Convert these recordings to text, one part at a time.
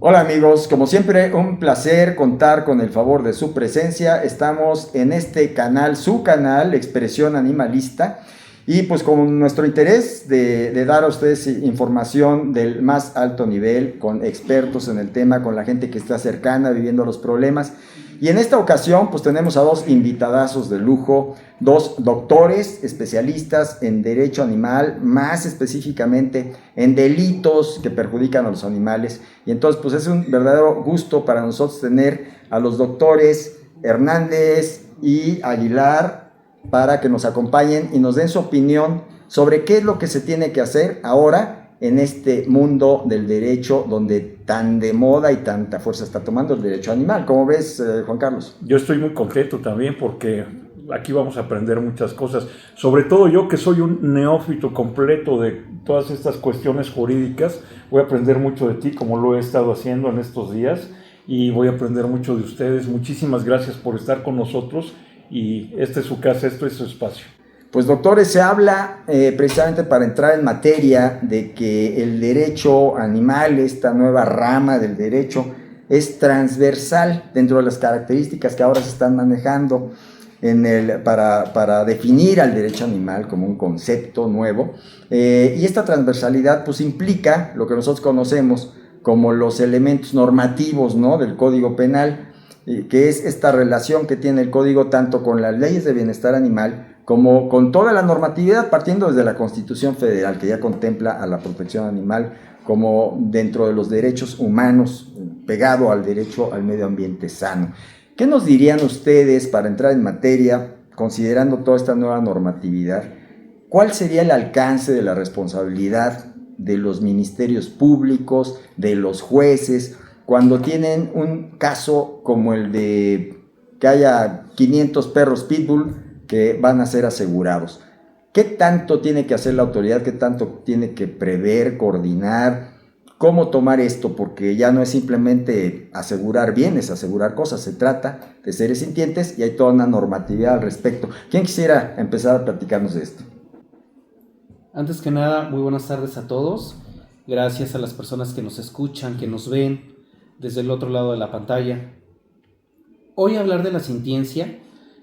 Hola amigos, como siempre un placer contar con el favor de su presencia. Estamos en este canal, su canal, Expresión Animalista, y pues con nuestro interés de dar a ustedes información del más alto nivel, con expertos en el tema, con la gente que está cercana viviendo los problemas. Y en esta ocasión pues tenemos a dos invitadazos de lujo, dos doctores especialistas en derecho animal, más específicamente en delitos que perjudican a los animales. Y entonces pues es un verdadero gusto para nosotros tener a los doctores Hernández y Aguilar para que nos acompañen y nos den su opinión sobre qué es lo que se tiene que hacer ahora en este mundo del derecho donde tan de moda y tanta fuerza está tomando el derecho animal. ¿Cómo ves, Juan Carlos? Yo estoy muy contento también porque aquí vamos a aprender muchas cosas, sobre todo yo que soy un neófito completo de todas estas cuestiones jurídicas, voy a aprender mucho de ti como lo he estado haciendo en estos días y voy a aprender mucho de ustedes. Muchísimas gracias por estar con nosotros y esta es su casa, esto es su espacio. Pues doctores, se habla precisamente para entrar en materia de que el derecho animal, esta nueva rama del derecho, es transversal dentro de las características que ahora se están manejando para definir al derecho animal como un concepto nuevo. Y esta transversalidad pues implica lo que nosotros conocemos como los elementos normativos, ¿no?, del Código Penal, que es esta relación que tiene el Código tanto con las leyes de bienestar animal como con toda la normatividad, partiendo desde la Constitución Federal, que ya contempla a la protección animal como dentro de los derechos humanos, pegado al derecho al medio ambiente sano. ¿Qué nos dirían ustedes para entrar en materia, considerando toda esta nueva normatividad? ¿Cuál sería el alcance de la responsabilidad de los ministerios públicos, de los jueces, cuando tienen un caso como el de que haya 500 perros pitbull que van a ser asegurados? ¿Qué tanto tiene que hacer la autoridad? ¿Qué tanto tiene que prever, coordinar? ¿Cómo tomar esto? Porque ya no es simplemente asegurar bienes, asegurar cosas, se trata de seres sintientes y hay toda una normatividad al respecto. ¿Quién quisiera empezar a platicarnos de esto? Antes que nada, muy buenas tardes a todos. Gracias a las personas que nos escuchan, que nos ven desde el otro lado de la pantalla. Hoy hablar de la sintiencia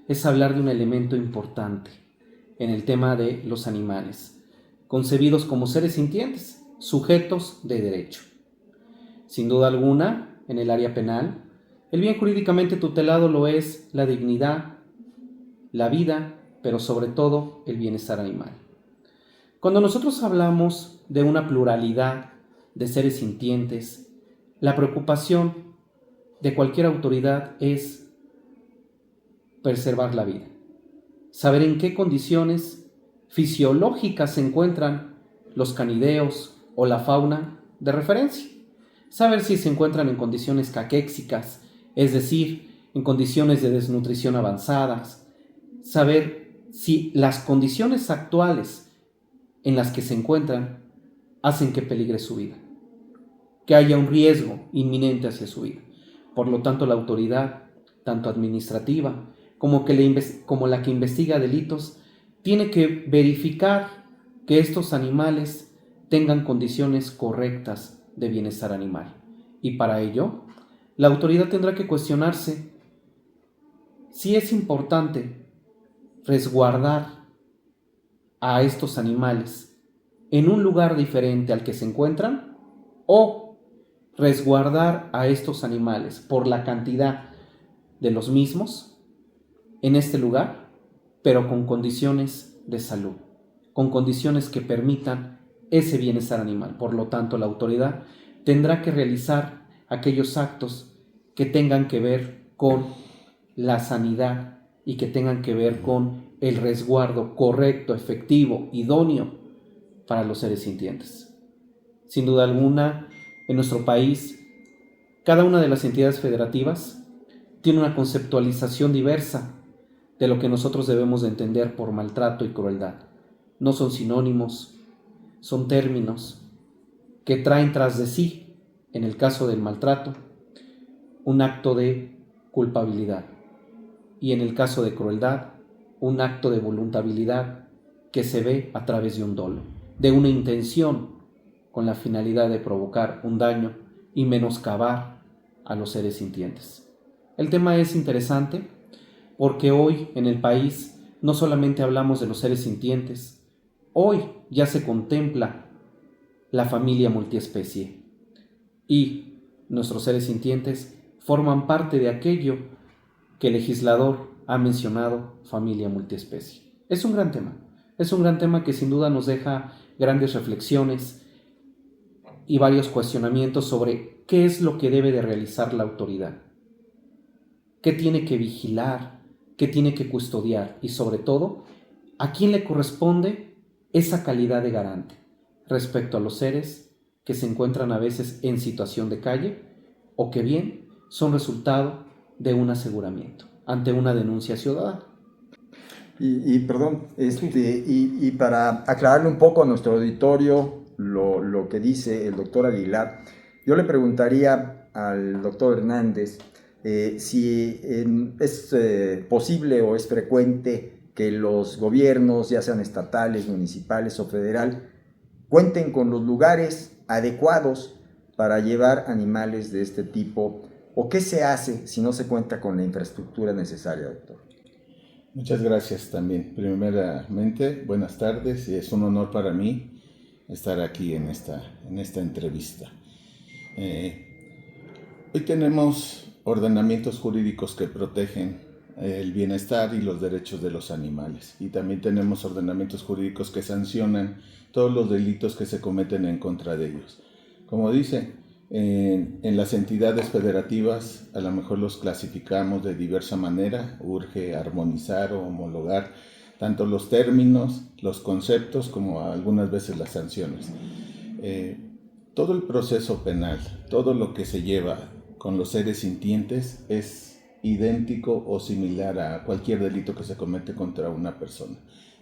es hablar de un elemento importante en el tema de los animales, concebidos como seres sintientes, sujetos de derecho. Sin duda alguna, en el área penal, el bien jurídicamente tutelado lo es la dignidad, la vida, pero sobre todo el bienestar animal. Cuando nosotros hablamos de una pluralidad de seres sintientes, la preocupación de cualquier autoridad es preservar la vida, saber en qué condiciones fisiológicas se encuentran los canideos o la fauna de referencia, saber si se encuentran en condiciones caquéxicas, es decir, en condiciones de desnutrición avanzadas, saber si las condiciones actuales en las que se encuentran hacen que peligre su vida, que haya un riesgo inminente hacia su vida. Por lo tanto, la autoridad, tanto administrativa como la que investiga delitos, tiene que verificar que estos animales tengan condiciones correctas de bienestar animal. Y para ello, la autoridad tendrá que cuestionarse si es importante resguardar a estos animales en un lugar diferente al que se encuentran o resguardar a estos animales por la cantidad de los mismos en este lugar, pero con condiciones de salud, con condiciones que permitan ese bienestar animal. Por lo tanto, la autoridad tendrá que realizar aquellos actos que tengan que ver con la sanidad y que tengan que ver con el resguardo correcto, efectivo, idóneo para los seres sintientes. Sin duda alguna, en nuestro país, cada una de las entidades federativas tiene una conceptualización diversa de lo que nosotros debemos de entender por maltrato y crueldad. No son sinónimos, son términos que traen tras de sí, en el caso del maltrato, un acto de culpabilidad y en el caso de crueldad, un acto de voluntariedad que se ve a través de un dolo, de una intención con la finalidad de provocar un daño y menoscabar a los seres sintientes. El tema es interesante porque hoy en el país no solamente hablamos de los seres sintientes, hoy ya se contempla la familia multiespecie y nuestros seres sintientes forman parte de aquello que el legislador ha mencionado, familia multiespecie. Es un gran tema que sin duda nos deja grandes reflexiones y varios cuestionamientos sobre qué es lo que debe de realizar la autoridad, qué tiene que vigilar, qué tiene que custodiar y sobre todo, a quién le corresponde esa calidad de garante respecto a los seres que se encuentran a veces en situación de calle o que bien son resultado de un aseguramiento ante una denuncia ciudadana. Perdón, y para aclararle un poco a nuestro auditorio lo que dice el doctor Aguilar, yo le preguntaría al doctor Hernández si es posible o es frecuente que los gobiernos, ya sean estatales, municipales o federal, cuenten con los lugares adecuados para llevar animales de este tipo, o qué se hace si no se cuenta con la infraestructura necesaria, doctor. Muchas gracias también. Primeramente, buenas tardes y es un honor para mí estar aquí en esta entrevista. Hoy tenemos ordenamientos jurídicos que protegen el bienestar y los derechos de los animales y también tenemos ordenamientos jurídicos que sancionan todos los delitos que se cometen en contra de ellos. Como dice, en las entidades federativas a lo mejor los clasificamos de diversa manera, urge armonizar o homologar tanto los términos, los conceptos como algunas veces las sanciones. Todo el proceso penal, todo lo que se lleva con los seres sintientes es idéntico o similar a cualquier delito que se comete contra una persona.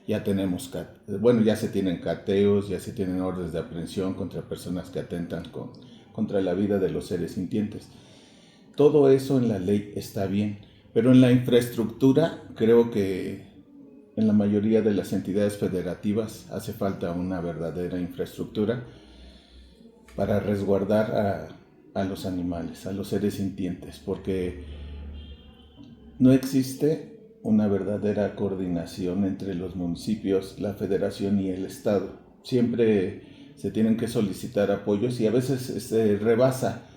Ya se tienen cateos, ya se tienen órdenes de aprehensión contra personas que atentan contra la vida de los seres sintientes. Todo eso en la ley está bien, pero en la infraestructura creo que en la mayoría de las entidades federativas hace falta una verdadera infraestructura para resguardar a los animales, a los seres sintientes, porque no existe una verdadera coordinación entre los municipios, la federación y el estado. Siempre se tienen que solicitar apoyos y a veces rebasa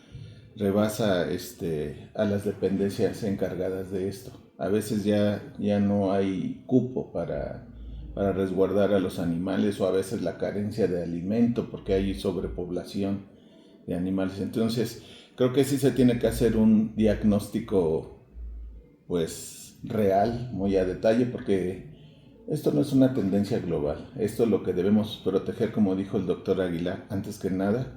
a las dependencias encargadas de esto. A veces ya no hay cupo para resguardar a los animales o a veces la carencia de alimento porque hay sobrepoblación de animales. Entonces creo que sí se tiene que hacer un diagnóstico real, muy a detalle, porque esto no es una tendencia global. Esto lo que debemos proteger, como dijo el doctor Aguilar, antes que nada,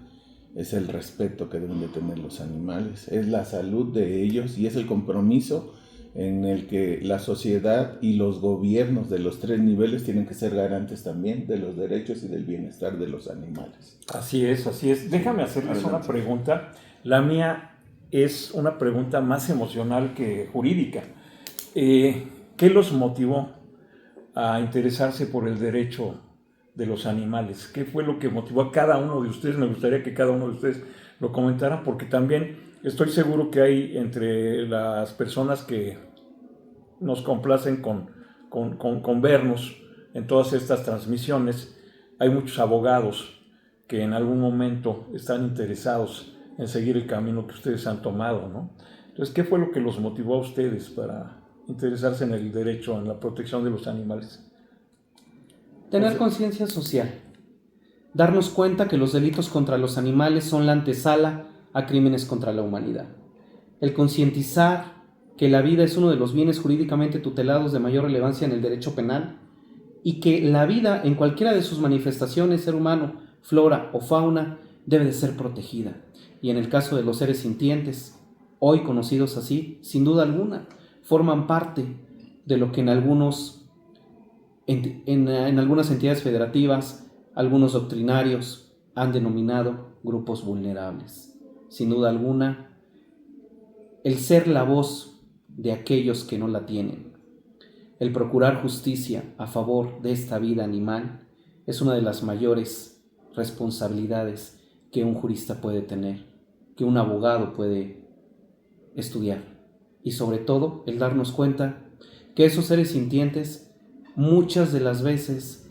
es el respeto que deben de tener los animales, es la salud de ellos y es el compromiso en el que la sociedad y los gobiernos de los 3 niveles tienen que ser garantes también de los derechos y del bienestar de los animales. Así es, así es. Déjame hacerles una pregunta. La mía es una pregunta más emocional que jurídica. ¿Qué los motivó a interesarse por el derecho de los animales? ¿Qué fue lo que motivó a cada uno de ustedes? Me gustaría que cada uno de ustedes lo comentara, porque también estoy seguro que hay entre las personas que nos complacen con vernos en todas estas transmisiones, hay muchos abogados que en algún momento están interesados en seguir el camino que ustedes han tomado, ¿no? Entonces, ¿qué fue lo que los motivó a ustedes para interesarse en el derecho, en la protección de los animales? Tener conciencia social, darnos cuenta que los delitos contra los animales son la antesala a crímenes contra la humanidad. El concientizar que la vida es uno de los bienes jurídicamente tutelados de mayor relevancia en el derecho penal y que la vida en cualquiera de sus manifestaciones, ser humano, flora o fauna, debe de ser protegida. Y en el caso de los seres sintientes, hoy conocidos así, sin duda alguna, forman parte de lo que en algunas entidades federativas, algunos doctrinarios han denominado grupos vulnerables. Sin duda alguna, el ser la voz de aquellos que no la tienen, el procurar justicia a favor de esta vida animal, es una de las mayores responsabilidades que un jurista puede tener, que un abogado puede estudiar. Y sobre todo, el darnos cuenta que esos seres sintientes muchas de las veces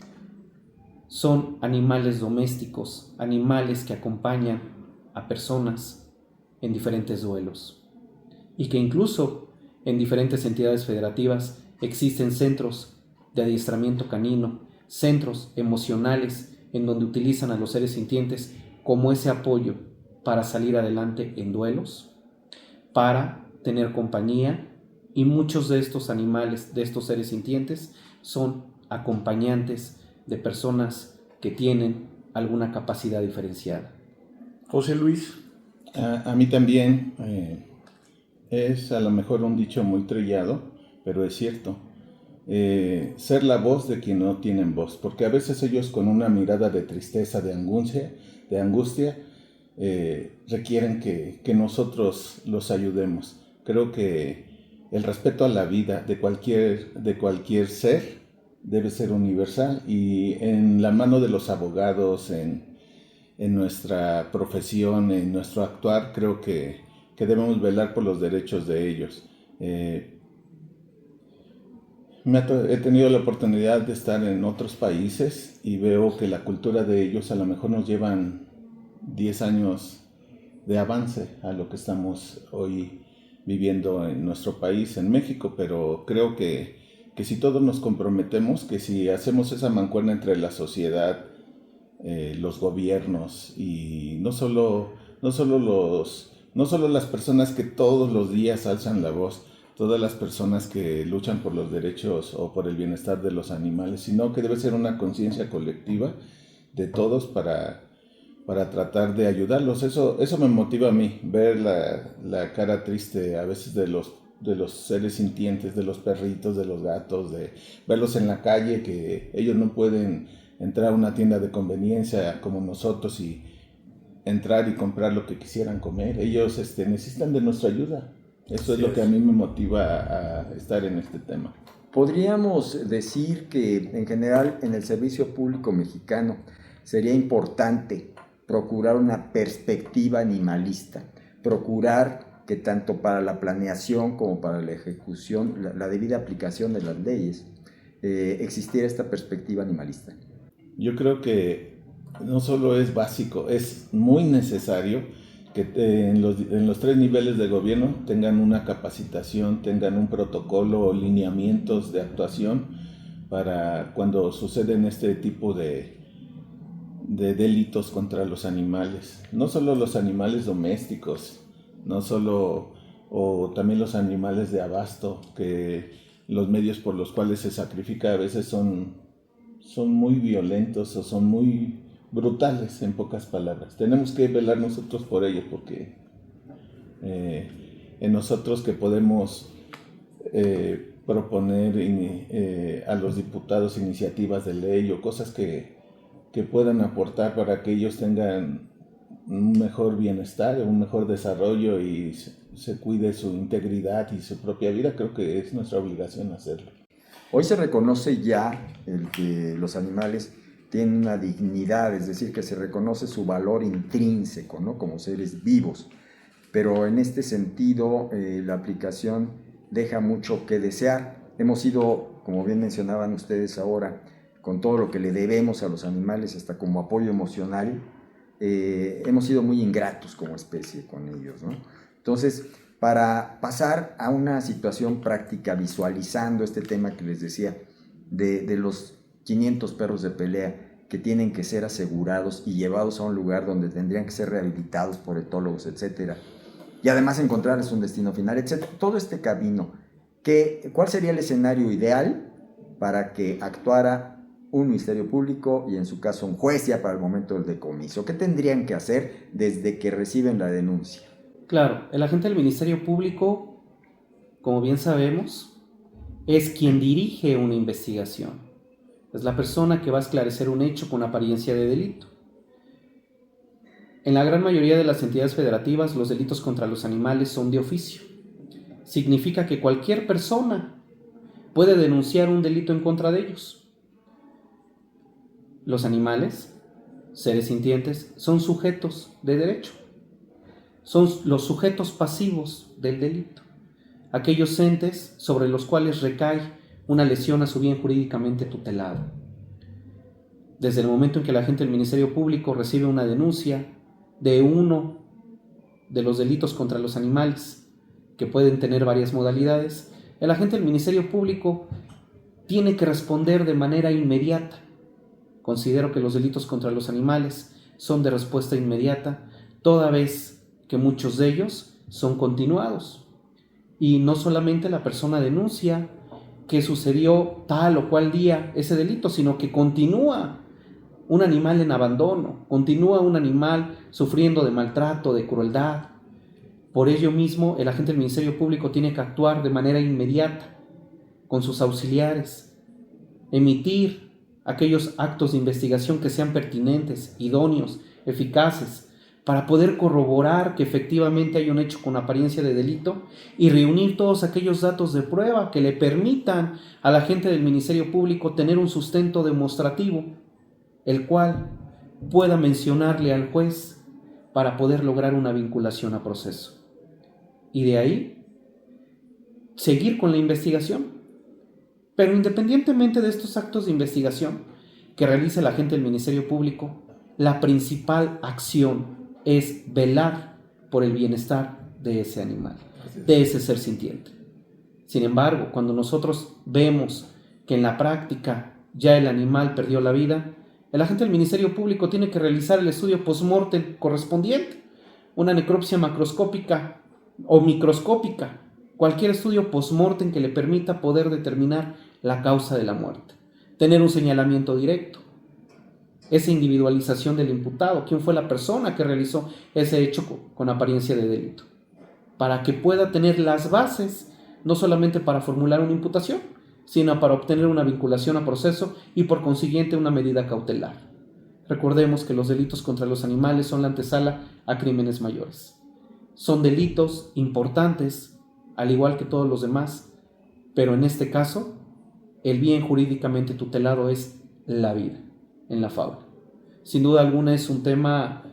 son animales domésticos, animales que acompañan a personas en diferentes duelos. Y que incluso en diferentes entidades federativas existen centros de adiestramiento canino, centros emocionales en donde utilizan a los seres sintientes como ese apoyo para salir adelante en duelos, para tener compañía, y muchos de estos animales, de estos seres sintientes, son acompañantes de personas que tienen alguna capacidad diferenciada. José Luis. A mí también es a lo mejor un dicho muy trillado, pero es cierto. Ser la voz de quien no tienen voz, porque a veces ellos con una mirada de tristeza, de angustia, requieren que nosotros los ayudemos. Creo que el respeto a la vida de cualquier ser debe ser universal, y en la mano de los abogados, en nuestra profesión, en nuestro actuar, creo que debemos velar por los derechos de ellos. He tenido la oportunidad de estar en otros países y veo que la cultura de ellos a lo mejor nos llevan 10 años de avance a lo que estamos hoy viviendo en nuestro país, en México, pero creo que si todos nos comprometemos, que si hacemos esa mancuerna entre la sociedad, los gobiernos y no solo las personas que todos los días alzan la voz, todas las personas que luchan por los derechos o por el bienestar de los animales, sino que debe ser una conciencia colectiva de todos para tratar de ayudarlos. Eso me motiva a mí, ver la cara triste a veces de los seres sintientes, de los perritos, de los gatos, de verlos en la calle, que ellos no pueden entrar a una tienda de conveniencia como nosotros y entrar y comprar lo que quisieran comer. Ellos necesitan de nuestra ayuda. Eso es lo que a mí me motiva a estar en este tema. Podríamos decir que en general en el servicio público mexicano sería importante procurar una perspectiva animalista, procurar que tanto para la planeación como para la ejecución, la debida aplicación de las leyes, existiera esta perspectiva animalista. Yo creo que no solo es básico, es muy necesario que en los 3 niveles de gobierno tengan una capacitación, tengan un protocolo o lineamientos de actuación para cuando suceden este tipo de delitos contra los animales. No solo los animales domésticos, o también los animales de abasto, que los medios por los cuales se sacrifica a veces son muy violentos o son muy brutales, en pocas palabras. Tenemos que velar nosotros por ellos, porque en nosotros que podemos proponer a los diputados iniciativas de ley o cosas que puedan aportar para que ellos tengan un mejor bienestar, un mejor desarrollo y se cuide su integridad y su propia vida. Creo que es nuestra obligación hacerlo. Hoy se reconoce ya el que los animales tienen una dignidad, es decir, que se reconoce su valor intrínseco, ¿no?, como seres vivos. Pero en este sentido, la aplicación deja mucho que desear. Hemos sido, como bien mencionaban ustedes ahora, con todo lo que le debemos a los animales, hasta como apoyo emocional, hemos sido muy ingratos como especie con ellos, ¿no? Entonces, para pasar a una situación práctica, visualizando este tema que les decía, de los 500 perros de pelea que tienen que ser asegurados y llevados a un lugar donde tendrían que ser rehabilitados por etólogos, etcétera, y además encontrarles un destino final, etcétera. Todo este camino, ¿cuál sería el escenario ideal para que actuara un ministerio público y en su caso un juez ya para el momento del decomiso? ¿Qué tendrían que hacer desde que reciben la denuncia? Claro, el agente del Ministerio Público, como bien sabemos, es quien dirige una investigación. Es la persona que va a esclarecer un hecho con apariencia de delito. En la gran mayoría de las entidades federativas, los delitos contra los animales son de oficio. Significa que cualquier persona puede denunciar un delito en contra de ellos. Los animales, seres sintientes, son sujetos de derecho. son los sujetos pasivos del delito, aquellos entes sobre los cuales recae una lesión a su bien jurídicamente tutelado. Desde el momento en que el agente del Ministerio Público recibe una denuncia de uno de los delitos contra los animales, que pueden tener varias modalidades, el agente del Ministerio Público tiene que responder de manera inmediata. Considero que los delitos contra los animales son de respuesta inmediata, toda vez que muchos de ellos son continuados. Y no solamente la persona denuncia que sucedió tal o cual día ese delito, sino que continúa un animal en abandono, continúa un animal sufriendo de maltrato, de crueldad. Por ello mismo, el agente del Ministerio Público tiene que actuar de manera inmediata con sus auxiliares, emitir aquellos actos de investigación que sean pertinentes, idóneos, eficaces, para poder corroborar que efectivamente hay un hecho con apariencia de delito y reunir todos aquellos datos de prueba que le permitan al agente del Ministerio Público tener un sustento demostrativo, el cual pueda mencionarle al juez para poder lograr una vinculación a proceso. Y de ahí, seguir con la investigación. Pero independientemente de estos actos de investigación que realiza el agente del Ministerio Público, la principal acción es velar por el bienestar de ese animal, de ese ser sintiente. Sin embargo, cuando nosotros vemos que en la práctica ya el animal perdió la vida, el agente del Ministerio Público tiene que realizar el estudio post-mortem correspondiente, una necropsia macroscópica o microscópica, cualquier estudio post-mortem que le permita poder determinar la causa de la muerte, tener un señalamiento directo, esa individualización del imputado, quién fue la persona que realizó ese hecho con apariencia de delito, para que pueda tener las bases, no solamente para formular una imputación, sino para obtener una vinculación a proceso y por consiguiente una medida cautelar. Recordemos que los delitos contra los animales son la antesala a crímenes mayores. Son delitos importantes, al igual que todos los demás, pero en este caso, el bien jurídicamente tutelado es la vida en la fauna. Sin duda alguna es un tema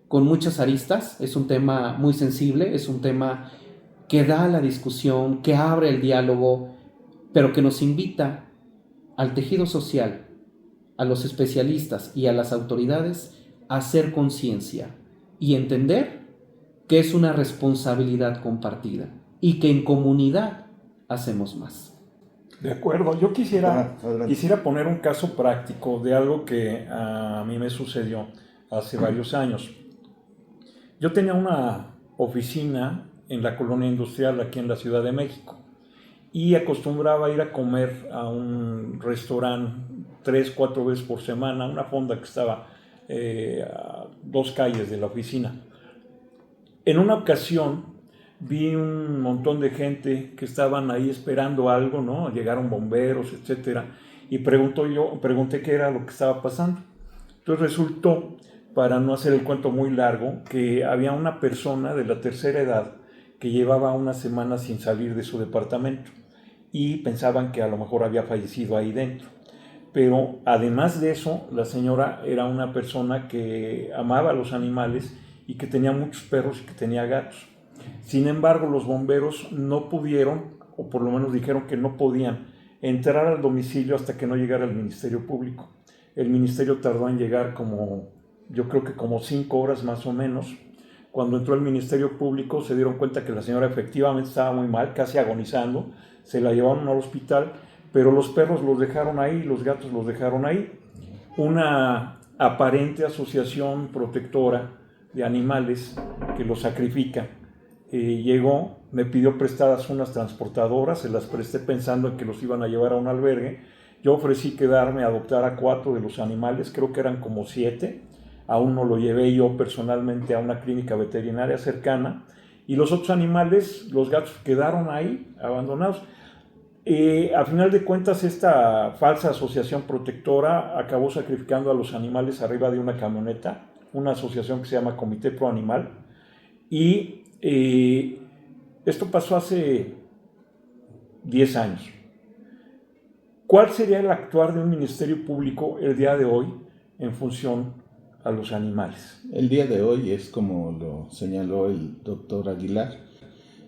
con muchas aristas, es un tema muy sensible, es un tema que da la discusión, que abre el diálogo, pero que nos invita al tejido social, a los especialistas y a las autoridades a hacer conciencia y entender que es una responsabilidad compartida y que en comunidad hacemos más. De acuerdo, yo quisiera poner un caso práctico de algo que a mí me sucedió hace varios años. Yo tenía una oficina en la colonia industrial aquí en la Ciudad de México y acostumbraba ir a comer a un restaurante 3-4 veces por semana, una fonda que estaba a 2 calles de la oficina. En una ocasión vi un montón de gente que estaban ahí esperando algo, ¿no? Llegaron bomberos, etcétera, y pregunté qué era lo que estaba pasando. Entonces resultó, para no hacer el cuento muy largo, que había una persona de la tercera edad que llevaba una semana sin salir de su departamento y pensaban que a lo mejor había fallecido ahí dentro. Pero además de eso, la señora era una persona que amaba a los animales y que tenía muchos perros y que tenía gatos. Sin embargo, los bomberos no pudieron, o por lo menos dijeron que no podían, entrar al domicilio hasta que no llegara el Ministerio Público. El Ministerio tardó en llegar yo creo que como 5 horas más o menos. Cuando entró el Ministerio Público se dieron cuenta que la señora efectivamente estaba muy mal, casi agonizando. Se la llevaron al hospital, pero los perros los dejaron ahí, los gatos los dejaron ahí. Una aparente asociación protectora de animales que los sacrifica llegó, me pidió prestadas unas transportadoras, se las presté pensando en que los iban a llevar a un albergue. Yo ofrecí quedarme a adoptar a 4 de los animales, creo que eran como 7. A uno lo llevé yo personalmente a una clínica veterinaria cercana y los otros animales, los gatos, quedaron ahí abandonados. A final de cuentas, esta falsa asociación protectora acabó sacrificando a los animales arriba de una camioneta, una asociación que se llama Comité Pro Animal, y esto pasó hace 10 años. ¿Cuál sería el actuar de un Ministerio Público el día de hoy en función a los animales. El día de hoy es como lo señaló el doctor Aguilar.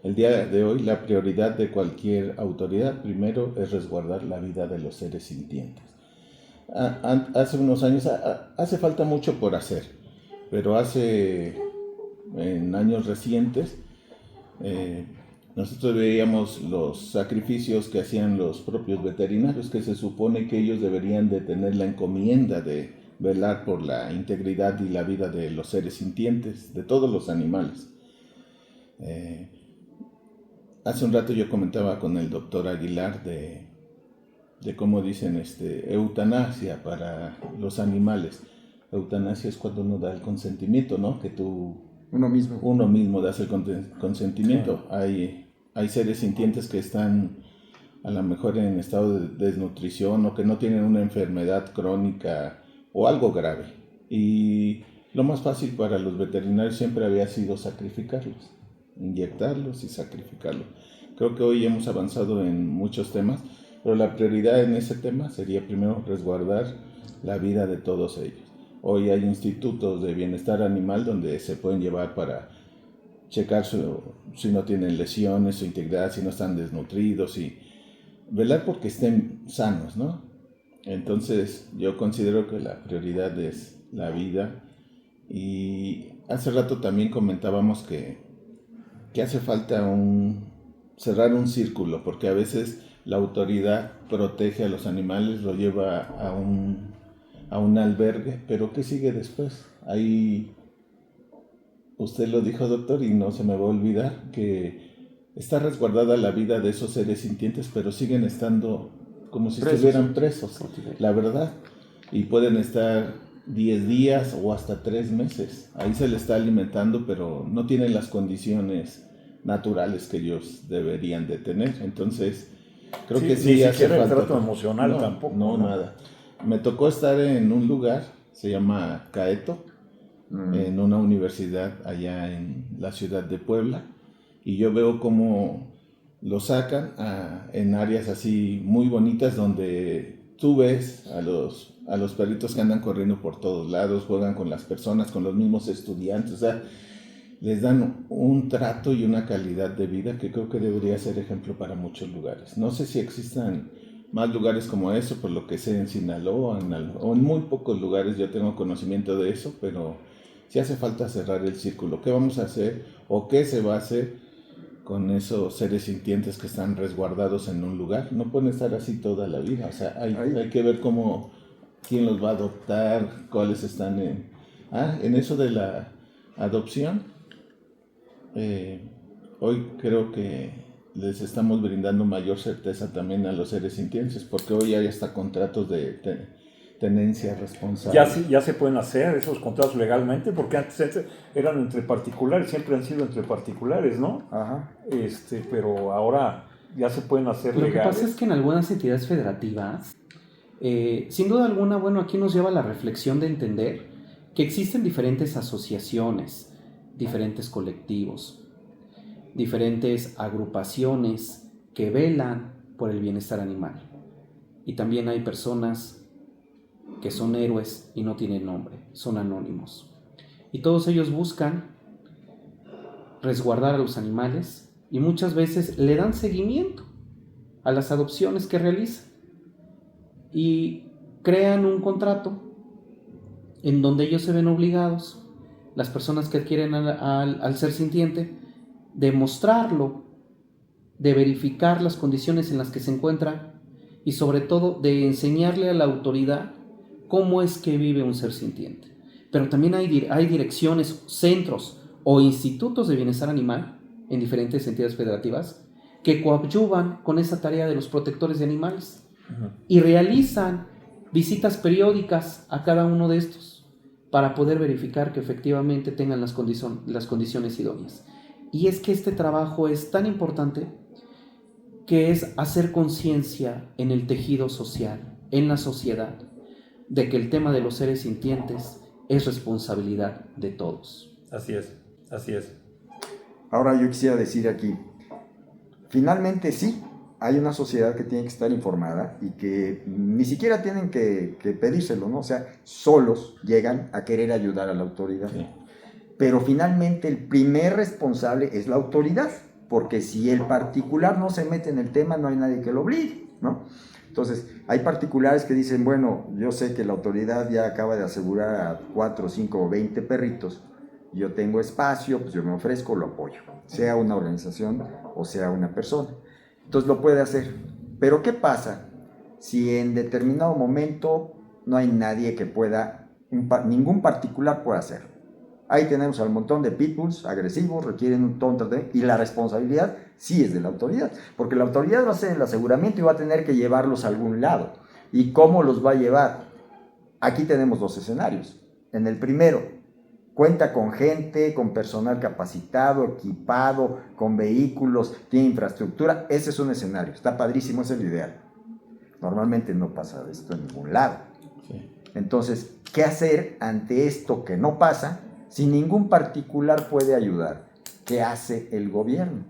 El día de hoy la prioridad de cualquier autoridad primero es resguardar la vida de los seres sintientes. Hace unos años, hace falta mucho por hacer, pero en años recientes, nosotros veíamos los sacrificios que hacían los propios veterinarios, que se supone que ellos deberían de tener la encomienda de velar por la integridad y la vida de los seres sintientes, de todos los animales. Hace un rato yo comentaba con el doctor Aguilar de cómo dicen eutanasia para los animales. Eutanasia es cuando uno da el consentimiento, ¿no? Que Uno mismo das el consentimiento. Hay seres sintientes que están a lo mejor en estado de desnutrición o que no tienen una enfermedad crónica o algo grave. Y lo más fácil para los veterinarios siempre había sido sacrificarlos, inyectarlos y sacrificarlos. Creo que hoy hemos avanzado en muchos temas, pero la prioridad en ese tema sería primero resguardar la vida de todos ellos. Hoy hay institutos de bienestar animal donde se pueden llevar para checar si no tienen lesiones, su integridad, si no están desnutridos y velar porque estén sanos, ¿no? Entonces yo considero que la prioridad es la vida. Y hace rato también comentábamos que hace falta cerrar un círculo, porque a veces la autoridad protege a los animales, lo lleva a un albergue, pero ¿qué sigue después? Ahí, usted lo dijo, doctor, y no se me va a olvidar, que está resguardada la vida de esos seres sintientes, pero siguen estando como si estuvieran presos, la verdad, y pueden estar 10 días o hasta 3 meses. Ahí se les está alimentando, pero no tienen las condiciones naturales que ellos deberían de tener. Entonces, creo que sí hace falta. El trato emocional tampoco. No, nada. Me tocó estar en un lugar, se llama Caeto, en una universidad allá en la ciudad de Puebla, y yo veo cómo lo sacan en áreas así muy bonitas donde tú ves a los perritos que andan corriendo por todos lados, juegan con las personas, con los mismos estudiantes, o sea, les dan un trato y una calidad de vida que creo que debería ser ejemplo para muchos lugares. No sé si existan más lugares como eso, por lo que sé en Sinaloa, o en muy pocos lugares yo tengo conocimiento de eso, pero sí hace falta cerrar el círculo. ¿Qué vamos a hacer o qué se va a hacer con esos seres sintientes que están resguardados en un lugar? No pueden estar así toda la vida, o sea, hay que ver quién los va a adoptar, cuáles están en eso de la adopción. Hoy creo que les estamos brindando mayor certeza también a los seres sintientes, porque hoy hay hasta contratos de tenencia responsable. Ya se pueden hacer esos contratos legalmente, porque antes eran entre particulares, siempre han sido entre particulares, ¿no? Ajá. Pero ahora ya se pueden hacer legales. Lo que pasa es que en algunas entidades federativas, sin duda alguna, bueno, aquí nos lleva la reflexión de entender que existen diferentes asociaciones, diferentes colectivos, diferentes agrupaciones que velan por el bienestar animal. Y también hay personas que son héroes y no tienen nombre, son anónimos. Y todos ellos buscan resguardar a los animales y muchas veces le dan seguimiento a las adopciones que realizan. Y crean un contrato en donde ellos se ven obligados, las personas que adquieren al ser sintiente, de mostrarlo, de verificar las condiciones en las que se encuentra y sobre todo de enseñarle a la autoridad cómo es que vive un ser sintiente. Pero también hay direcciones, centros o institutos de bienestar animal en diferentes entidades federativas que coadyuvan con esa tarea de los protectores de animales y realizan visitas periódicas a cada uno de estos para poder verificar que efectivamente tengan las condiciones idóneas. Y es que este trabajo es tan importante que es hacer conciencia en el tejido social, en la sociedad, de que el tema de los seres sintientes es responsabilidad de todos. Así es. Así es. Ahora yo quisiera decir aquí, finalmente sí, hay una sociedad que tiene que estar informada y que ni siquiera tienen que pedírselo, ¿no? O sea, solos llegan a querer ayudar a la autoridad. Sí. Pero finalmente el primer responsable es la autoridad, porque si el particular no se mete en el tema, no hay nadie que lo obligue, ¿no? Entonces, hay particulares que dicen, bueno, yo sé que la autoridad ya acaba de asegurar a 4, 5 o 20 perritos, yo tengo espacio, pues yo me ofrezco, lo apoyo, sea una organización o sea una persona. Entonces lo puede hacer. Pero ¿qué pasa si en determinado momento no hay nadie que pueda, ningún particular pueda hacerlo? Ahí tenemos al montón de pitbulls agresivos, requieren un tonto y la responsabilidad sí es de la autoridad, porque la autoridad va a hacer el aseguramiento y va a tener que llevarlos a algún lado. ¿Y cómo los va a llevar? Aquí tenemos dos escenarios. En el primero, cuenta con gente, con personal capacitado, equipado, con vehículos, tiene infraestructura. Ese es un escenario, está padrísimo, es el ideal. Normalmente no pasa esto en ningún lado. Sí. Entonces, ¿qué hacer ante esto que no pasa? Si ningún particular puede ayudar, ¿qué hace el gobierno?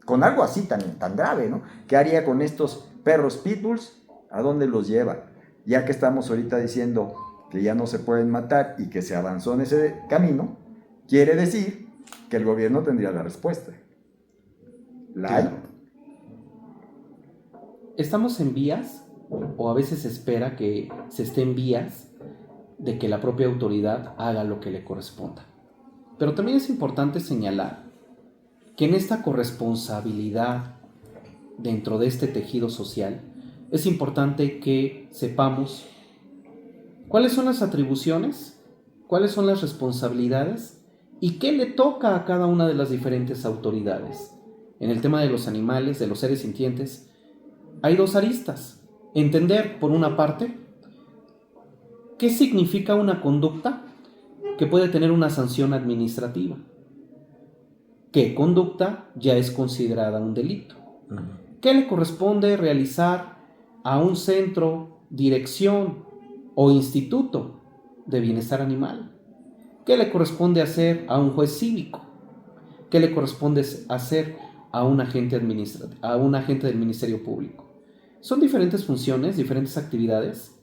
Con algo así tan grave, ¿no? ¿Qué haría con estos perros pitbulls? ¿A dónde los lleva? Ya que estamos ahorita diciendo que ya no se pueden matar y que se avanzó en ese camino, quiere decir que el gobierno tendría la respuesta. ¿La hay? Estamos en vías, o a veces se espera que se esté en vías de que la propia autoridad haga lo que le corresponda. Pero también es importante señalar que en esta corresponsabilidad dentro de este tejido social es importante que sepamos cuáles son las atribuciones, cuáles son las responsabilidades y qué le toca a cada una de las diferentes autoridades. En el tema de los animales, de los seres sintientes, hay dos aristas. Entender, por una parte, ¿qué significa una conducta que puede tener una sanción administrativa? ¿Qué conducta ya es considerada un delito? ¿Qué le corresponde realizar a un centro, dirección o instituto de bienestar animal? ¿Qué le corresponde hacer a un juez cívico? ¿Qué le corresponde hacer a un agente administrativo, a un agente del Ministerio Público? Son diferentes funciones, diferentes actividades.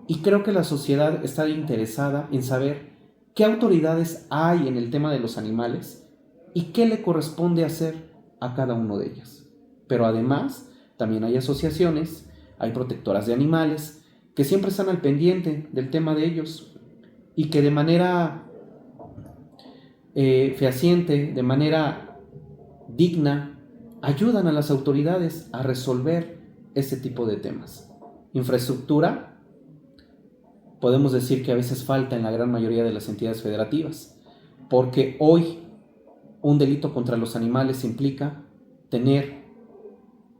Y creo que la sociedad está interesada en saber qué autoridades hay en el tema de los animales y qué le corresponde hacer a cada uno de ellas. Pero además, también hay asociaciones, hay protectoras de animales que siempre están al pendiente del tema de ellos y que de manera fehaciente, de manera digna, ayudan a las autoridades a resolver ese tipo de temas. Infraestructura. Podemos decir que a veces falta en la gran mayoría de las entidades federativas, porque hoy un delito contra los animales implica tener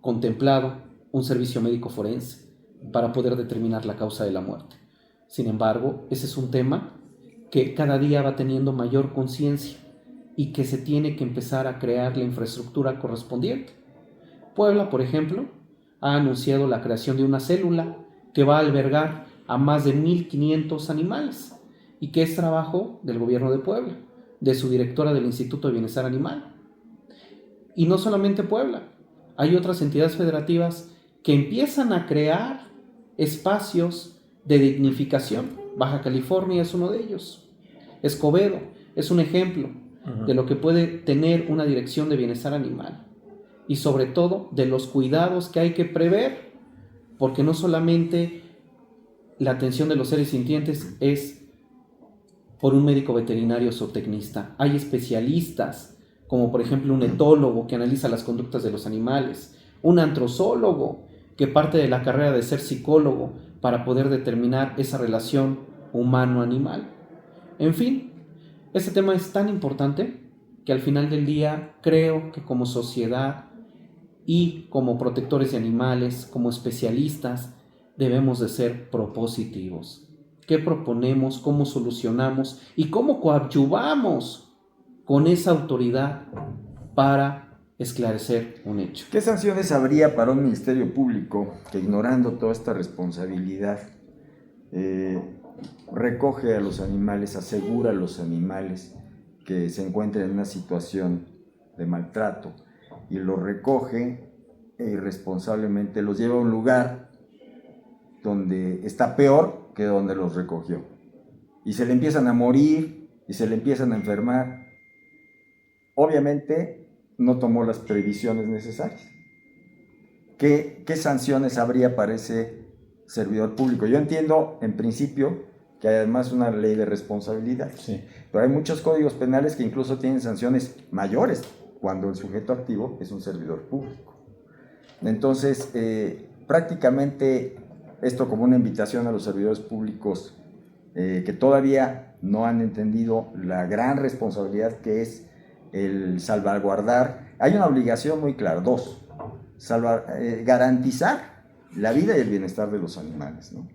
contemplado un servicio médico forense para poder determinar la causa de la muerte. Sin embargo, ese es un tema que cada día va teniendo mayor conciencia y que se tiene que empezar a crear la infraestructura correspondiente. Puebla, por ejemplo, ha anunciado la creación de una célula que va a albergar a más de 1,500 animales y que es trabajo del gobierno de Puebla, de su directora del Instituto de Bienestar Animal. Y no solamente Puebla, hay otras entidades federativas que empiezan a crear espacios de dignificación. Baja California es uno de ellos. Escobedo es un ejemplo de lo que puede tener una dirección de bienestar animal y sobre todo de los cuidados que hay que prever, porque no solamente la atención de los seres sintientes es por un médico veterinario o zootecnista. Hay especialistas, como por ejemplo un etólogo que analiza las conductas de los animales, un antropólogo que parte de la carrera de ser psicólogo para poder determinar esa relación humano-animal. En fin, este tema es tan importante que al final del día creo que como sociedad y como protectores de animales, como especialistas, debemos de ser propositivos. ¿Qué proponemos? ¿Cómo solucionamos? ¿Y cómo coadyuvamos con esa autoridad para esclarecer un hecho? ¿Qué sanciones habría para un ministerio público que, ignorando toda esta responsabilidad, recoge a los animales, asegura a los animales que se encuentran en una situación de maltrato y los recoge irresponsablemente los lleva a un lugar donde está peor que donde los recogió. Y se le empiezan a morir y se le empiezan a enfermar. Obviamente no tomó las previsiones necesarias. ¿Qué sanciones habría para ese servidor público? Yo entiendo, en principio, que hay además una ley de responsabilidad. Sí. Pero hay muchos códigos penales que incluso tienen sanciones mayores cuando el sujeto activo es un servidor público. Entonces, prácticamente esto como una invitación a los servidores públicos que todavía no han entendido la gran responsabilidad que es el salvaguardar. Hay una obligación muy clara, garantizar la vida y el bienestar de los animales, ¿no?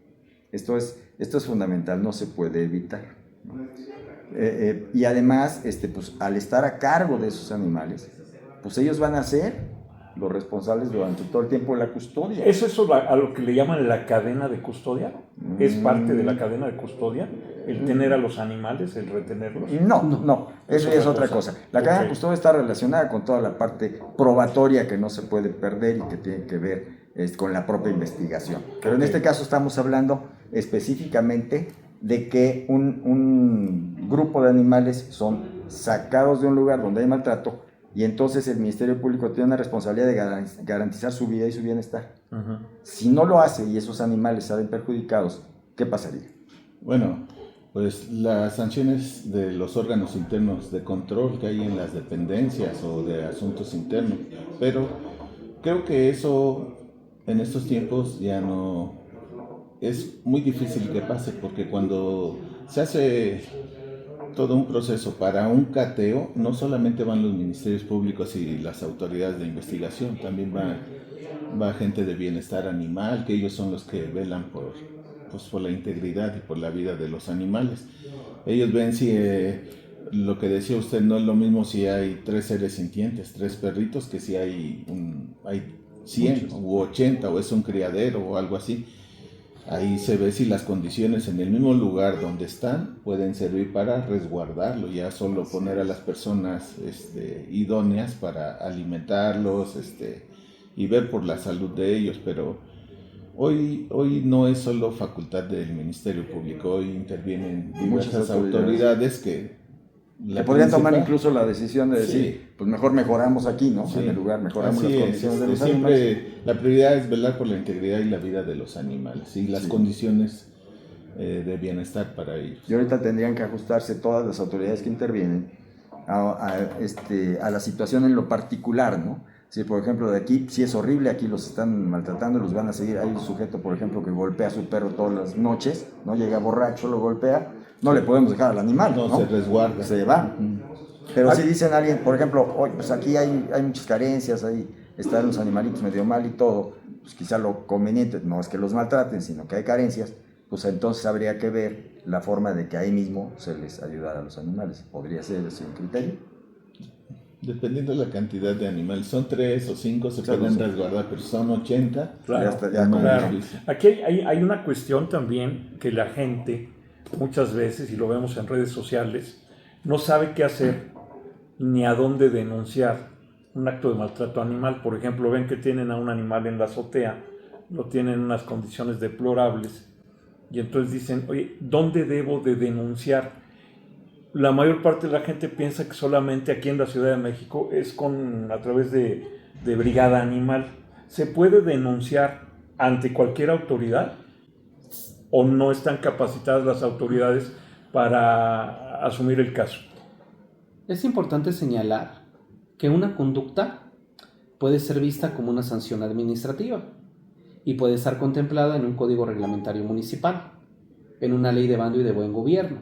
Esto es fundamental, no se puede evitar, ¿no? Y además, pues, al estar a cargo de esos animales, pues ellos van a ser los responsables durante todo el tiempo de la custodia. ¿Es eso a lo que le llaman la cadena de custodia? ¿Es parte de la cadena de custodia el tener a los animales, el retenerlos? No, eso ya es otra cosa. La cadena de custodia está relacionada con toda la parte probatoria que no se puede perder y que tiene que ver con la propia investigación. Pero en este caso estamos hablando específicamente de que un grupo de animales son sacados de un lugar donde hay maltrato, y entonces el Ministerio Público tiene una responsabilidad de garantizar su vida y su bienestar. Uh-huh. Si no lo hace y esos animales salen perjudicados, ¿qué pasaría? Bueno, pues las sanciones de los órganos internos de control que hay en las dependencias o de asuntos internos, pero creo que eso en estos tiempos ya no es muy difícil que pase, porque cuando se hace todo un proceso para un cateo, no solamente van los ministerios públicos y las autoridades de investigación, también va gente de bienestar animal, que ellos son los que velan por la integridad y por la vida de los animales. Ellos ven si lo que decía usted, no es lo mismo si hay 3 seres sintientes, 3 perritos, que si hay 100 u 80 o es un criadero o algo así. Ahí se ve si las condiciones en el mismo lugar donde están pueden servir para resguardarlo, ya solo poner a las personas idóneas para alimentarlos y ver por la salud de ellos, pero hoy no es solo facultad del Ministerio Público, hoy intervienen diversas autoridades que podrían tomar incluso la decisión de decir, pues mejor mejoramos aquí, ¿no? Sí. En el lugar, mejoramos las condiciones de los animales. Siempre la prioridad es velar por la integridad y la vida de los animales y las condiciones de bienestar para ellos. Y ahorita tendrían que ajustarse todas las autoridades que intervienen a la situación en lo particular, ¿no? Si por ejemplo de aquí, si es horrible, aquí los están maltratando, los van a seguir. Hay un sujeto, por ejemplo, que golpea a su perro todas las noches, ¿no? Llega borracho, lo golpea. No le podemos dejar al animal, ¿no? Se resguarda. Se va. Pero si dicen a alguien, por ejemplo, oye, pues aquí hay muchas carencias, ahí están los animalitos medio mal y todo, pues quizá lo conveniente no es que los maltraten, sino que hay carencias, pues entonces habría que ver la forma de que ahí mismo se les ayudara a los animales. ¿Podría ser ese un criterio? Dependiendo de la cantidad de animales, son 3 o 5 se pueden resguardar, pero son 80. Claro, claro. Aquí hay una cuestión también que la gente muchas veces, y lo vemos en redes sociales, no sabe qué hacer ni a dónde denunciar un acto de maltrato animal. Por ejemplo, ven que tienen a un animal en la azotea, lo tienen en unas condiciones deplorables, y entonces dicen, oye, ¿dónde debo de denunciar? La mayor parte de la gente piensa que solamente aquí en la Ciudad de México es a través de brigada animal. ¿Se puede denunciar ante cualquier autoridad? ¿O no están capacitadas las autoridades para asumir el caso? Es importante señalar que una conducta puede ser vista como una sanción administrativa y puede estar contemplada en un código reglamentario municipal, en una ley de bando y de buen gobierno.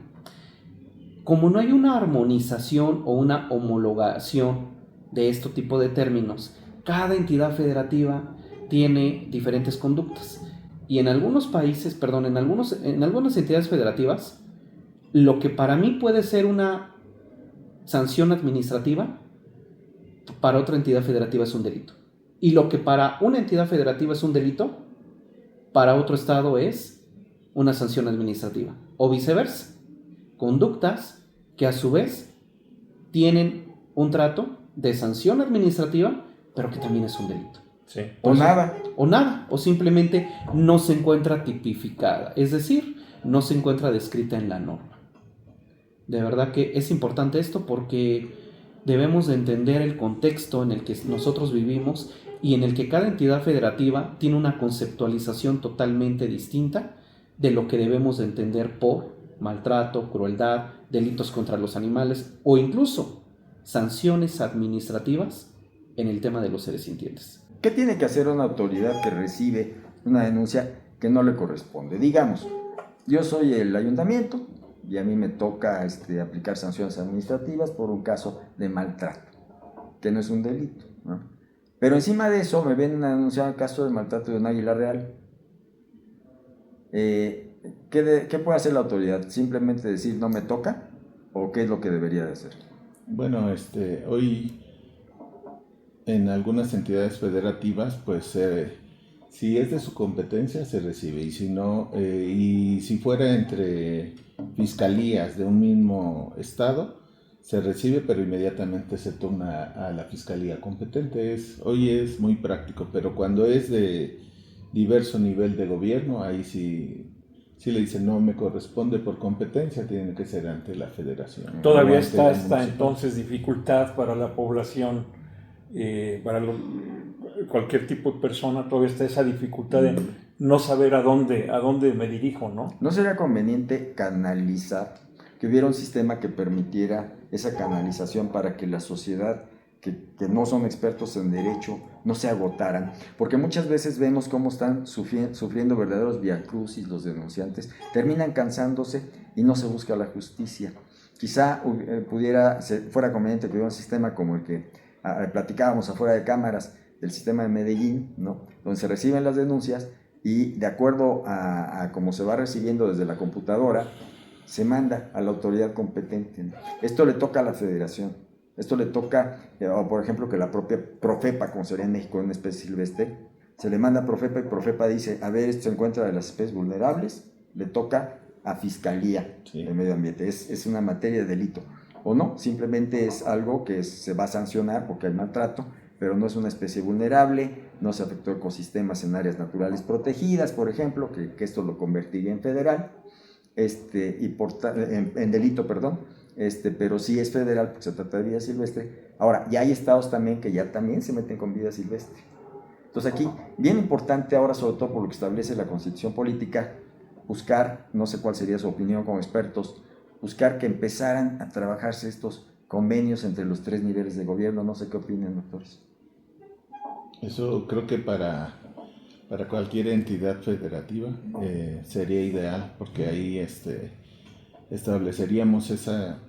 Como no hay una armonización o una homologación de este tipo de términos, cada entidad federativa tiene diferentes conductas. Y en algunos países, en algunas entidades federativas, lo que para mí puede ser una sanción administrativa, para otra entidad federativa es un delito. Y lo que para una entidad federativa es un delito, para otro estado es una sanción administrativa. O viceversa. Conductas que a su vez tienen un trato de sanción administrativa, pero que también es un delito. Sí. O nada. O nada, o simplemente no se encuentra tipificada, es decir, no se encuentra descrita en la norma. De verdad que es importante esto porque debemos de entender el contexto en el que nosotros vivimos y en el que cada entidad federativa tiene una conceptualización totalmente distinta de lo que debemos de entender por maltrato, crueldad, delitos contra los animales o incluso sanciones administrativas en el tema de los seres sintientes. ¿Qué tiene que hacer una autoridad que recibe una denuncia que no le corresponde? Digamos, yo soy el ayuntamiento y a mí me toca aplicar sanciones administrativas por un caso de maltrato, que no es un delito, ¿no? Pero encima de eso me vienen a denunciar el caso de maltrato de un águila real. ¿Qué puede hacer la autoridad? ¿Simplemente decir no me toca? ¿O qué es lo que debería de hacer? Bueno, hoy en algunas entidades federativas, pues si es de su competencia se recibe, y si no, y si fuera entre fiscalías de un mismo estado, se recibe, pero inmediatamente se turna a la fiscalía competente. Hoy es muy práctico, pero cuando es de diverso nivel de gobierno, ahí sí le dicen no me corresponde por competencia, tiene que ser ante la federación. Todavía está esta entonces dificultad para la población, cualquier tipo de persona, todavía está esa dificultad de no saber a dónde me dirijo, ¿no? ¿No sería conveniente canalizar, que hubiera un sistema que permitiera esa canalización para que la sociedad, que no son expertos en derecho, no se agotaran? Porque muchas veces vemos cómo están sufriendo verdaderos viacrucis los denunciantes, terminan cansándose y no se busca la justicia. Quizá fuera conveniente que hubiera un sistema como el que platicábamos afuera de cámaras, del sistema de Medellín, ¿no? Donde se reciben las denuncias y de acuerdo a cómo se va recibiendo desde la computadora, se manda a la autoridad competente, ¿no? Esto le toca a la federación, esto le toca, por ejemplo, que la propia Profepa, como sería en México una especie silvestre, se le manda a Profepa y Profepa dice, a ver, esto se encuentra de las especies vulnerables, le toca a Fiscalía de Medio Ambiente, es una materia de delito, o no, simplemente es algo que se va a sancionar porque hay maltrato, pero no es una especie vulnerable, no se afectó ecosistemas en áreas naturales protegidas, por ejemplo, que esto lo convertiría en federal, en delito, perdón, pero sí es federal porque se trata de vida silvestre. Ahora, ya hay estados también que ya también se meten con vida silvestre. Entonces aquí, bien importante ahora, sobre todo por lo que establece la Constitución Política, buscar, no sé cuál sería su opinión como expertos, buscar que empezaran a trabajarse estos convenios entre los 3 niveles de gobierno. No sé qué opinan, doctores. Eso creo que para cualquier entidad federativa sería ideal, porque ahí estableceríamos esa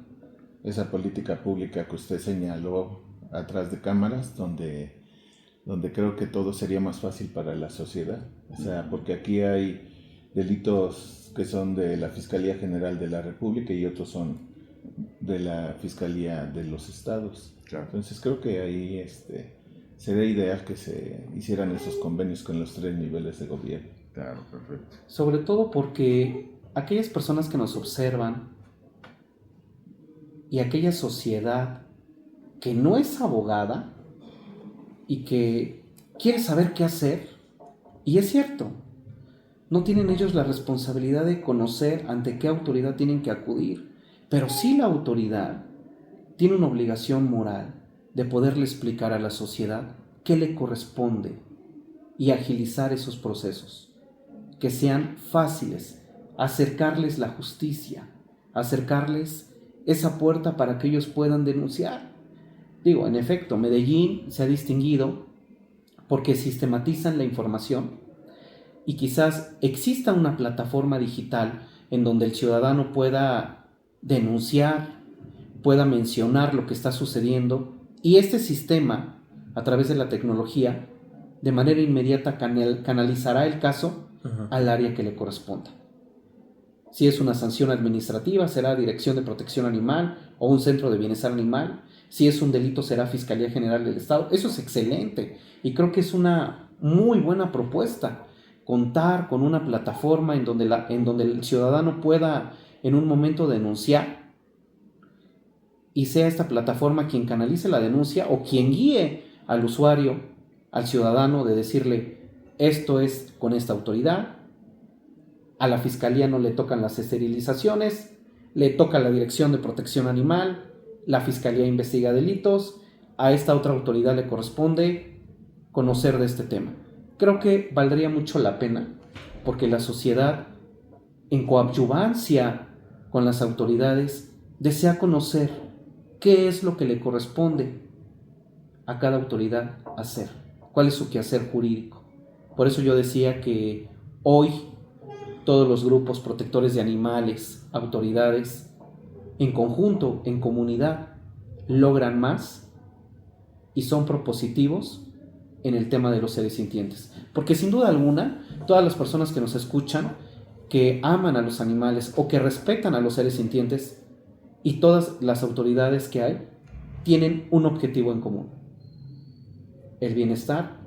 política pública que usted señaló atrás de cámaras, donde creo que todo sería más fácil para la sociedad. O sea, porque aquí hay delitos que son de la Fiscalía General de la República y otros son de la Fiscalía de los Estados. Claro. Entonces creo que ahí sería ideal que se hicieran esos convenios con los 3 niveles de gobierno. Claro, perfecto. Sobre todo porque aquellas personas que nos observan y aquella sociedad que no es abogada y que quiere saber qué hacer, y es cierto, no tienen ellos la responsabilidad de conocer ante qué autoridad tienen que acudir, pero sí la autoridad tiene una obligación moral de poderle explicar a la sociedad qué le corresponde y agilizar esos procesos, que sean fáciles, acercarles la justicia, acercarles esa puerta para que ellos puedan denunciar. Digo, en efecto, Medellín se ha distinguido porque sistematizan la información y quizás exista una plataforma digital en donde el ciudadano pueda denunciar, pueda mencionar lo que está sucediendo, y este sistema, a través de la tecnología, de manera inmediata canalizará el caso al área que le corresponda. Si es una sanción administrativa, será Dirección de Protección Animal o un Centro de Bienestar Animal. Si es un delito, será Fiscalía General del Estado. Eso es excelente y creo que es una muy buena propuesta, contar con una plataforma en donde el ciudadano pueda en un momento denunciar y sea esta plataforma quien canalice la denuncia o quien guíe al usuario al ciudadano de decirle, esto es con esta autoridad, a la fiscalía no le tocan las esterilizaciones, le toca la Dirección de Protección Animal, la fiscalía investiga delitos, a esta otra autoridad le corresponde conocer de este tema. Creo que valdría mucho la pena, porque la sociedad, en coadyuvancia con las autoridades, desea conocer qué es lo que le corresponde a cada autoridad hacer, cuál es su quehacer jurídico. Por eso yo decía que hoy todos los grupos protectores de animales, autoridades, en conjunto, en comunidad, logran más y son propositivos en el tema de los seres sintientes. Porque sin duda alguna, todas las personas que nos escuchan, que aman a los animales o que respetan a los seres sintientes, y todas las autoridades que hay, tienen un objetivo en común: el bienestar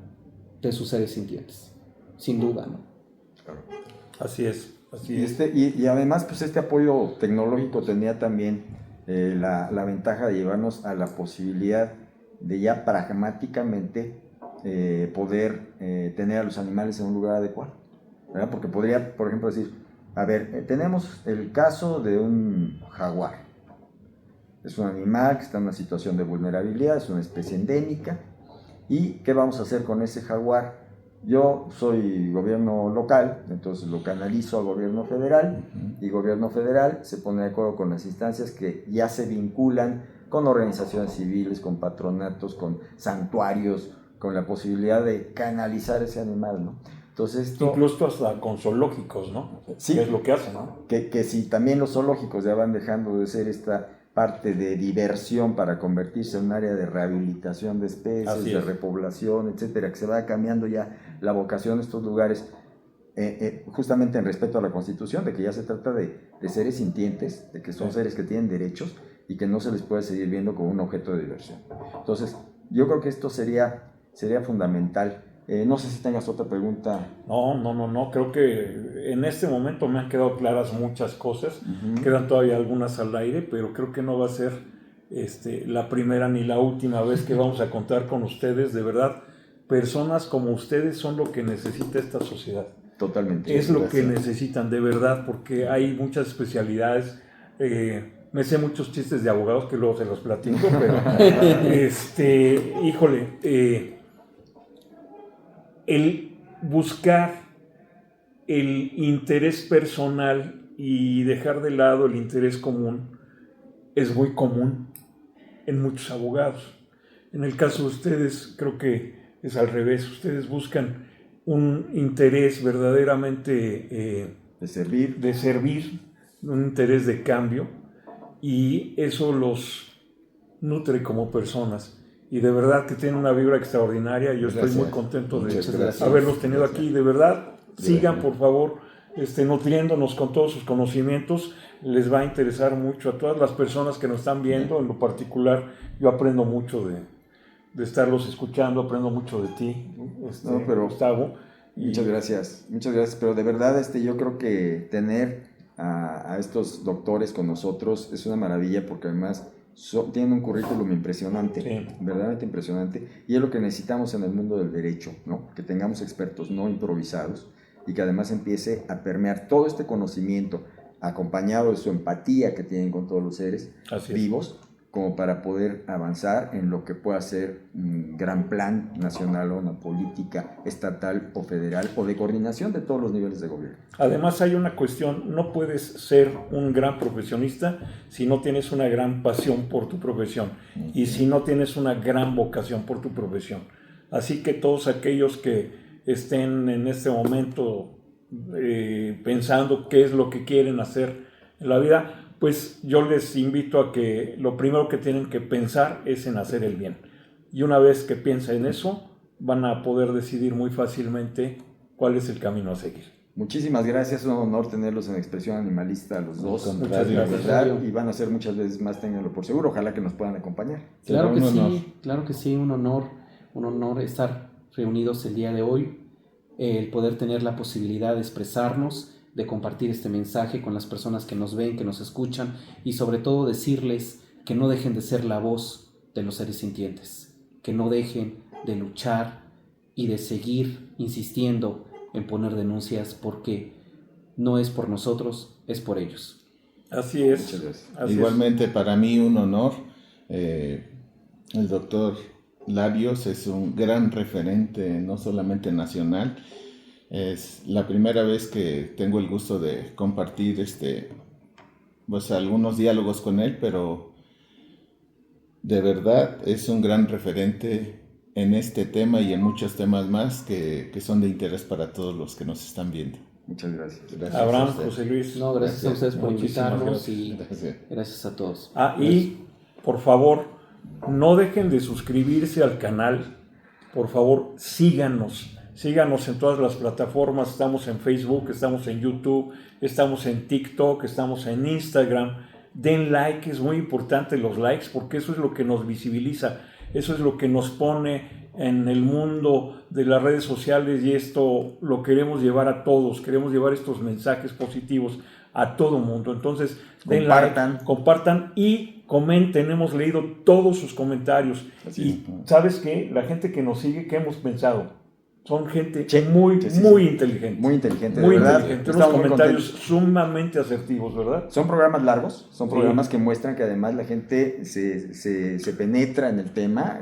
de sus seres sintientes. Sin duda, ¿no? Así es. Y además, pues este apoyo tecnológico tenía también la ventaja de llevarnos a la posibilidad de ya pragmáticamente poder tener a los animales en un lugar adecuado, ¿verdad? Porque podría, por ejemplo, decir, a ver, tenemos el caso de un jaguar. Es un animal que está en una situación de vulnerabilidad, es una especie endémica. ¿Y qué vamos a hacer con ese jaguar? Yo soy gobierno local, entonces lo canalizo al gobierno federal, y gobierno federal se pone de acuerdo con las instancias que ya se vinculan con organizaciones civiles, con patronatos, con santuarios, con la posibilidad de canalizar ese animal, ¿no? Entonces incluso hasta con zoológicos, ¿no? Sí, que es lo que hacen, ¿no? Que si también los zoológicos ya van dejando de ser esta parte de diversión para convertirse en un área de rehabilitación de especies, de repoblación, etcétera, que se va cambiando ya la vocación de estos lugares, justamente en respeto a la Constitución, de que ya se trata de seres sintientes, de que son seres que tienen derechos y que no se les puede seguir viendo como un objeto de diversión. Entonces, yo creo que esto sería fundamental. No sé si tengas otra pregunta. No, creo que en este momento me han quedado claras muchas cosas. Quedan todavía algunas al aire, pero creo que no va a ser la primera ni la última vez que vamos a contar con ustedes. De verdad, personas como ustedes son lo que necesita esta sociedad. Totalmente. Es lo que necesitan, de verdad, porque hay muchas especialidades. Me sé muchos chistes de abogados que luego se los platico, pero híjole, el buscar el interés personal y dejar de lado el interés común es muy común en muchos abogados. En el caso de ustedes, creo que es al revés. Ustedes buscan un interés verdaderamente de servir, un interés de cambio, y eso los nutre como personas. Y de verdad que tienen una vibra extraordinaria. Yo estoy muy contento de haberlos tenido aquí. De verdad, sigan por favor nutriéndonos con todos sus conocimientos. Les va a interesar mucho a todas las personas que nos están viendo. En lo particular, yo aprendo mucho de estarlos escuchando, aprendo mucho de ti, Gustavo. Muchas gracias, pero de verdad yo creo que tener a estos doctores con nosotros es una maravilla, porque además tienen un currículum impresionante, verdaderamente impresionante, y es lo que necesitamos en el mundo del derecho, ¿no? Que tengamos expertos no improvisados, y que además empiece a permear todo este conocimiento, acompañado de su empatía que tienen con todos los seres vivos, como para poder avanzar en lo que pueda ser un gran plan nacional o una política estatal o federal o de coordinación de todos los niveles de gobierno. Además hay una cuestión: no puedes ser un gran profesionista si no tienes una gran pasión por tu profesión y si no tienes una gran vocación por tu profesión. Así que todos aquellos que estén en este momento pensando qué es lo que quieren hacer en la vida, pues yo les invito a que lo primero que tienen que pensar es en hacer el bien. Y una vez que piensen en eso, van a poder decidir muy fácilmente cuál es el camino a seguir. Muchísimas gracias, es un honor tenerlos en Expresión Animalista los dos. Muchas gracias. Y van a ser muchas veces más, ténganlo por seguro, ojalá que nos puedan acompañar. Claro que sí, un honor estar reunidos el día de hoy, el poder tener la posibilidad de expresarnos, de compartir este mensaje con las personas que nos ven, que nos escuchan, y sobre todo decirles que no dejen de ser la voz de los seres sintientes, que no dejen de luchar y de seguir insistiendo en poner denuncias, porque no es por nosotros, es por ellos. Así es. Muchas gracias. Así Igualmente para mí un honor. El doctor Larios es un gran referente, no solamente nacional. Es la primera vez que tengo el gusto de compartir pues, algunos diálogos con él, pero de verdad es un gran referente en este tema y en muchos temas más que son de interés para todos los que nos están viendo. Muchas gracias. Gracias a Abraham, usted. José Luis. No, gracias a ustedes por Muchísimas invitarnos gracias. y Gracias. gracias a todos. Y por favor, no dejen de suscribirse al canal. Por favor, síganos. Síganos en todas las plataformas. Estamos en Facebook, estamos en YouTube, estamos en TikTok, estamos en Instagram. Den like, es muy importante los likes porque eso es lo que nos visibiliza. Eso es lo que nos pone en el mundo de las redes sociales y esto lo queremos llevar a todos. Queremos llevar estos mensajes positivos a todo mundo. Entonces, den like, compartan y comenten. Hemos leído todos sus comentarios. Así Y es. ¿sabes qué? La gente que nos sigue, ¿qué hemos pensado? Son gente Sí, muy sí, sí, muy sí. inteligente. Muy inteligente, Muy de verdad. inteligente. Unos Estamos muy comentarios contentos. sumamente asertivos, ¿verdad? Son programas largos, son Sí. programas que muestran que además la gente se penetra en el tema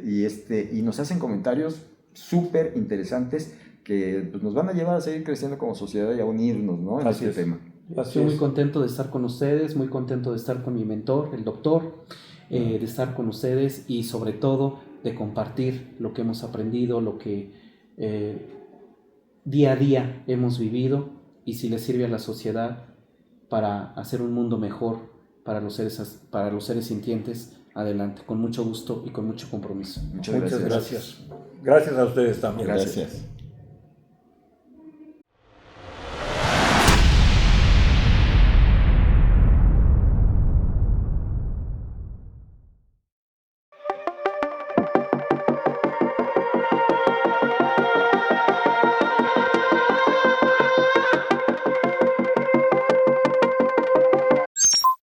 y nos hacen comentarios súper interesantes que pues, nos van a llevar a seguir creciendo como sociedad y a unirnos, ¿no? En Así este es. tema. Así Estoy muy es. contento de estar con ustedes, muy contento de estar con mi mentor, el doctor, de estar con ustedes y sobre todo de compartir lo que hemos aprendido, lo que día a día hemos vivido y si les sirve a la sociedad para hacer un mundo mejor para los seres sintientes, adelante, con mucho gusto y con mucho compromiso. Muchas Muchas gracias. gracias. Gracias a ustedes también. Gracias.